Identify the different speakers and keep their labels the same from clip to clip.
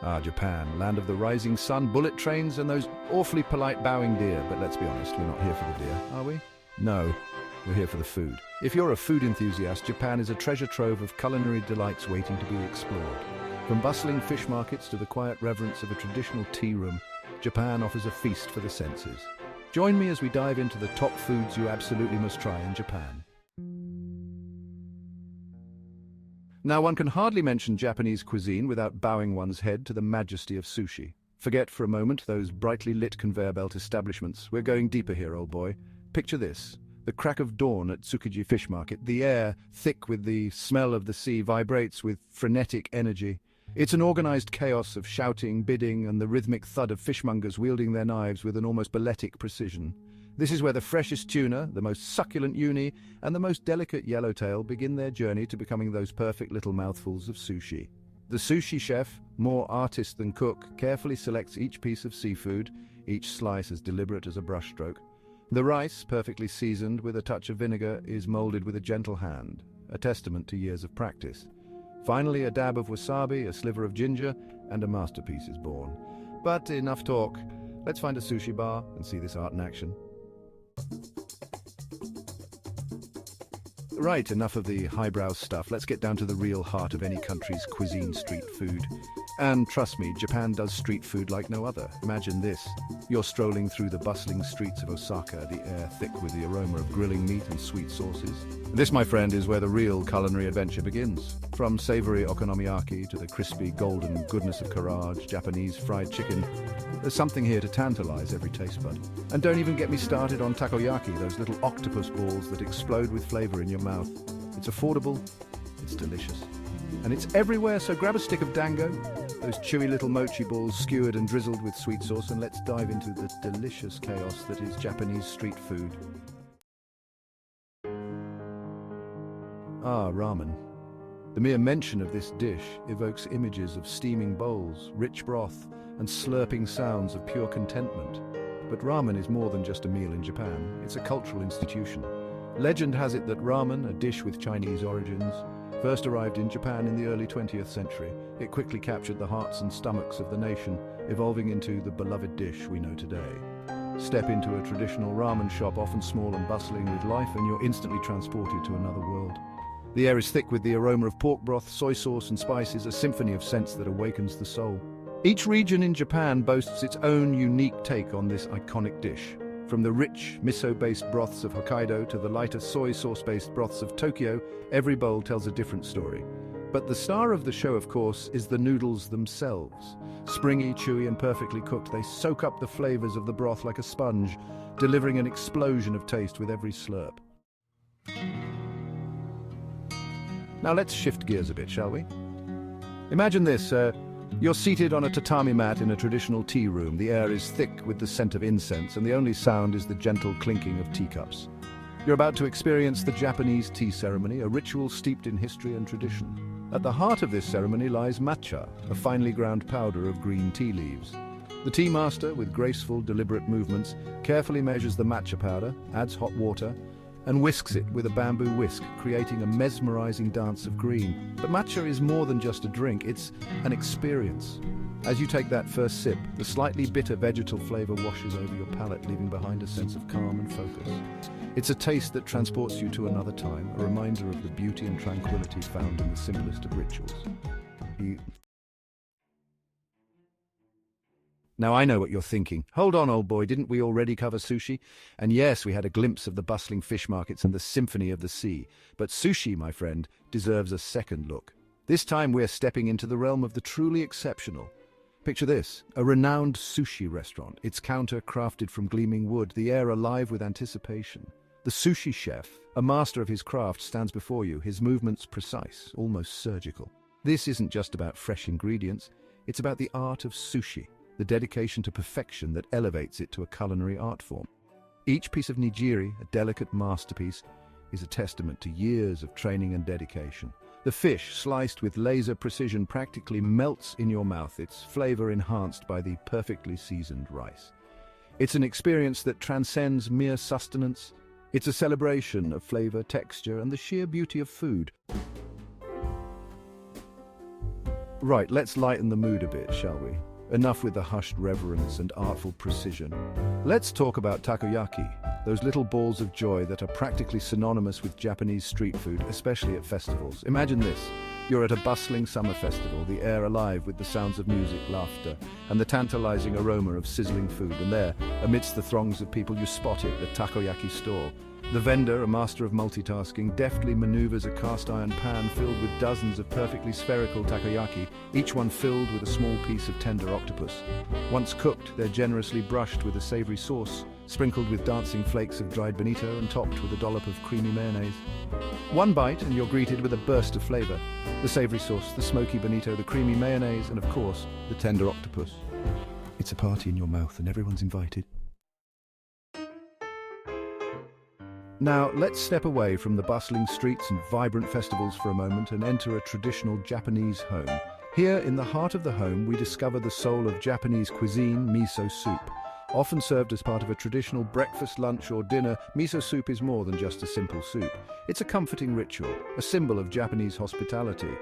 Speaker 1: Ah, Japan, land of the rising sun, bullet trains, and those awfully polite bowing deer. But let's be honest, we're not here for the deer, are we? No, we're here for the food. If you're a food enthusiast, Japan is a treasure trove of culinary delights waiting to be explored. From bustling fish markets to the quiet reverence of a traditional tea room, Japan offers a feast for the senses. Join me as we dive into the top foods you absolutely must try in Japan. Now, one can hardly mention Japanese cuisine without bowing one's head to the majesty of sushi. Forget for a moment those brightly lit conveyor belt establishments. We're going deeper here, old boy. Picture this. The crack of dawn at Tsukiji Fish Market. The air, thick with the smell of the sea, vibrates with frenetic energy. It's an organized chaos of shouting, bidding, and the rhythmic thud of fishmongers wielding their knives with an almost balletic precision. This is where the freshest tuna, the most succulent uni, and the most delicate yellowtail begin their journey to becoming those perfect little mouthfuls of sushi. The sushi chef, more artist than cook, carefully selects each piece of seafood, each slice as deliberate as a brushstroke. The rice, perfectly seasoned with a touch of vinegar, is molded with a gentle hand, a testament to years of practice. Finally, a dab of wasabi, a sliver of ginger, and a masterpiece is born. But enough talk. Let's find a sushi bar and see this art in action. Right, enough of the highbrow stuff. Let's get down to the real heart of any country's cuisine: street food. And trust me, Japan does street food like no other. Imagine this. You're strolling through the bustling streets of Osaka, the air thick with the aroma of grilling meat and sweet sauces. This, my friend, is where the real culinary adventure begins. From savory okonomiyaki to the crispy golden goodness of karaage, Japanese fried chicken, there's something here to tantalize every taste bud. And don't even get me started on takoyaki, those little octopus balls that explode with flavor in your mouth. It's affordable, it's delicious, and it's everywhere, so grab a stick of dango, those chewy little mochi balls skewered and drizzled with sweet sauce, and let's dive into the delicious chaos that is Japanese street food. Ah, ramen. The mere mention of this dish evokes images of steaming bowls, rich broth, and slurping sounds of pure contentment. But ramen is more than just a meal in Japan. It's a cultural institution. Legend has it that ramen, a dish with Chinese origins, first arrived in Japan in the early 20th century. It quickly captured the hearts and stomachs of the nation, evolving into the beloved dish we know today. Step into a traditional ramen shop, often small and bustling with life, and you're instantly transported to another world. The air is thick with the aroma of pork broth, soy sauce, and spices, a symphony of scents that awakens the soul. Each region in Japan boasts its own unique take on this iconic dish. From the rich miso-based broths of Hokkaido to the lighter soy sauce-based broths of Tokyo, every bowl tells a different story. But the star of the show, of course, is the noodles themselves. Springy, chewy, and perfectly cooked, they soak up the flavors of the broth like a sponge, delivering an explosion of taste with every slurp. Now let's shift gears a bit, shall we? Imagine this, you're seated on a tatami mat in a traditional tea room. The air is thick with the scent of incense, and the only sound is the gentle clinking of teacups. You're about to experience the Japanese tea ceremony, a ritual steeped in history and tradition. At the heart of this ceremony lies matcha, a finely ground powder of green tea leaves. The tea master, with graceful, deliberate movements, carefully measures the matcha powder, adds hot water, and whisks it with a bamboo whisk, creating a mesmerizing dance of green. But matcha is more than just a drink, it's an experience. As you take that first sip, the slightly bitter vegetal flavor washes over your palate, leaving behind a sense of calm and focus. It's a taste that transports you to another time, a reminder of the beauty and tranquility found in the simplest of rituals. Now I know what you're thinking. Hold on, old boy, didn't we already cover sushi? And yes, we had a glimpse of the bustling fish markets and the symphony of the sea. But sushi, my friend, deserves a second look. This time we're stepping into the realm of the truly exceptional. Picture this, a renowned sushi restaurant, its counter crafted from gleaming wood, the air alive with anticipation. The sushi chef, a master of his craft, stands before you, his movements precise, almost surgical. This isn't just about fresh ingredients, it's about the art of sushi. The dedication to perfection that elevates it to a culinary art form. Each piece of nigiri, a delicate masterpiece, is a testament to years of training and dedication. The fish, sliced with laser precision, practically melts in your mouth, its flavor enhanced by the perfectly seasoned rice. It's an experience that transcends mere sustenance. It's a celebration of flavor, texture, and the sheer beauty of food. Right, let's lighten the mood a bit, shall we? Enough with the hushed reverence and artful precision. Let's talk about takoyaki, those little balls of joy that are practically synonymous with Japanese street food, especially at festivals. Imagine this. You're at a bustling summer festival, the air alive with the sounds of music, laughter, and the tantalizing aroma of sizzling food. And there, amidst the throngs of people, you spot it, the takoyaki stall. The vendor, a master of multitasking, deftly maneuvers a cast iron pan filled with dozens of perfectly spherical takoyaki, each one filled with a small piece of tender octopus. Once cooked, they're generously brushed with a savory sauce, sprinkled with dancing flakes of dried bonito and topped with a dollop of creamy mayonnaise. One bite and you're greeted with a burst of flavor. The savory sauce, the smoky bonito, the creamy mayonnaise, and of course, the tender octopus. It's a party in your mouth and everyone's invited. Now, let's step away from the bustling streets and vibrant festivals for a moment and enter a traditional Japanese home. Here, in the heart of the home, we discover the soul of Japanese cuisine, miso soup. Often served as part of a traditional breakfast, lunch, or dinner, miso soup is more than just a simple soup. It's a comforting ritual, a symbol of Japanese hospitality.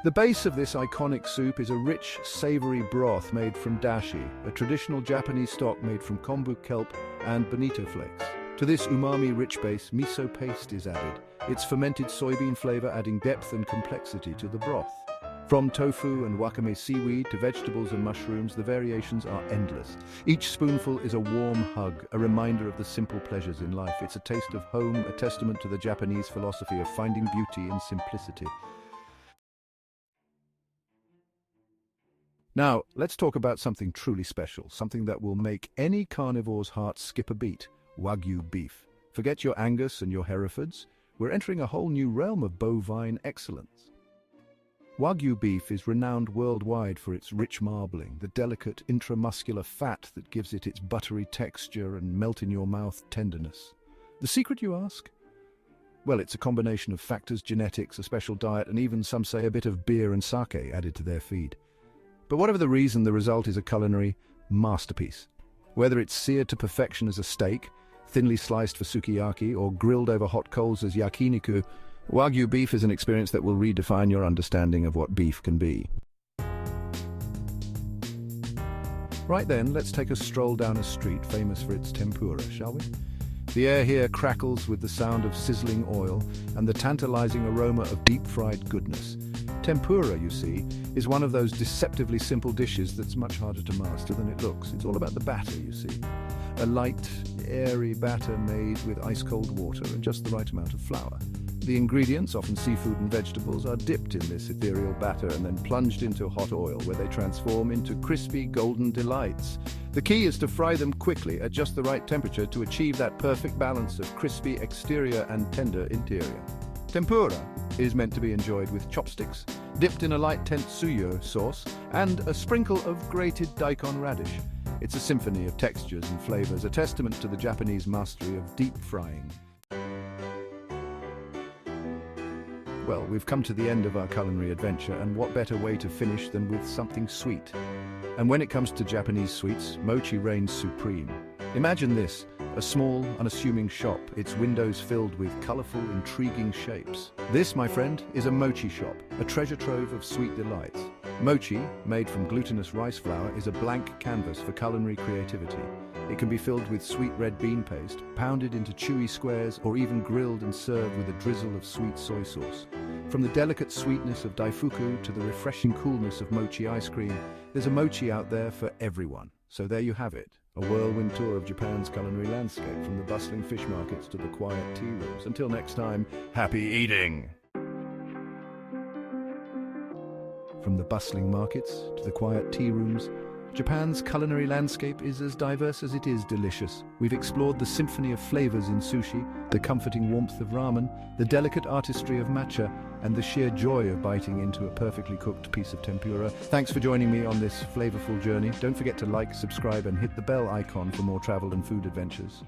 Speaker 1: The base of this iconic soup is a rich, savory broth made from dashi, a traditional Japanese stock made from kombu kelp and bonito flakes. To this umami-rich base, miso paste is added, its fermented soybean flavor adding depth and complexity to the broth. From tofu and wakame seaweed to vegetables and mushrooms, the variations are endless. Each spoonful is a warm hug, a reminder of the simple pleasures in life. It's a taste of home, a testament to the Japanese philosophy of finding beauty in simplicity. Now, let's talk about something truly special, something that will make any carnivore's heart skip a beat. Wagyu beef. Forget your Angus and your Herefords. We're entering a whole new realm of bovine excellence. Wagyu beef is renowned worldwide for its rich marbling, the delicate intramuscular fat that gives it its buttery texture and melt-in-your-mouth tenderness. The secret, you ask? Well, it's a combination of factors, genetics, a special diet, and even some say a bit of beer and sake added to their feed. But whatever the reason, the result is a culinary masterpiece. Whether it's seared to perfection as a steak, thinly sliced for sukiyaki, or grilled over hot coals as yakiniku, Wagyu beef is an experience that will redefine your understanding of what beef can be. Right then, let's take a stroll down a street famous for its tempura, shall we? The air here crackles with the sound of sizzling oil and the tantalizing aroma of deep-fried goodness. Tempura, you see, is one of those deceptively simple dishes that's much harder to master than it looks. It's all about the batter, you see. A light, airy batter made with ice-cold water and just the right amount of flour. The ingredients, often seafood and vegetables, are dipped in this ethereal batter and then plunged into hot oil where they transform into crispy golden delights. The key is to fry them quickly at just the right temperature to achieve that perfect balance of crispy exterior and tender interior. Tempura is meant to be enjoyed with chopsticks, dipped in a light tentsuyo sauce, and a sprinkle of grated daikon radish. It's a symphony of textures and flavors, a testament to the Japanese mastery of deep frying. Well, we've come to the end of our culinary adventure, and what better way to finish than with something sweet? And when it comes to Japanese sweets, mochi reigns supreme. Imagine this, a small, unassuming shop, its windows filled with colorful, intriguing shapes. This, my friend, is a mochi shop, a treasure trove of sweet delights. Mochi, made from glutinous rice flour, is a blank canvas for culinary creativity. It can be filled with sweet red bean paste, pounded into chewy squares, or even grilled and served with a drizzle of sweet soy sauce. From the delicate sweetness of daifuku to the refreshing coolness of mochi ice cream, there's a mochi out there for everyone. So there you have it, a whirlwind tour of Japan's culinary landscape, from the bustling fish markets to the quiet tea rooms. Until next time, happy eating! From the bustling markets to the quiet tea rooms, Japan's culinary landscape is as diverse as it is delicious. We've explored the symphony of flavors in sushi, the comforting warmth of ramen, the delicate artistry of matcha, and the sheer joy of biting into a perfectly cooked piece of tempura. Thanks for joining me on this flavorful journey. Don't forget to like, subscribe, and hit the bell icon for more travel and food adventures.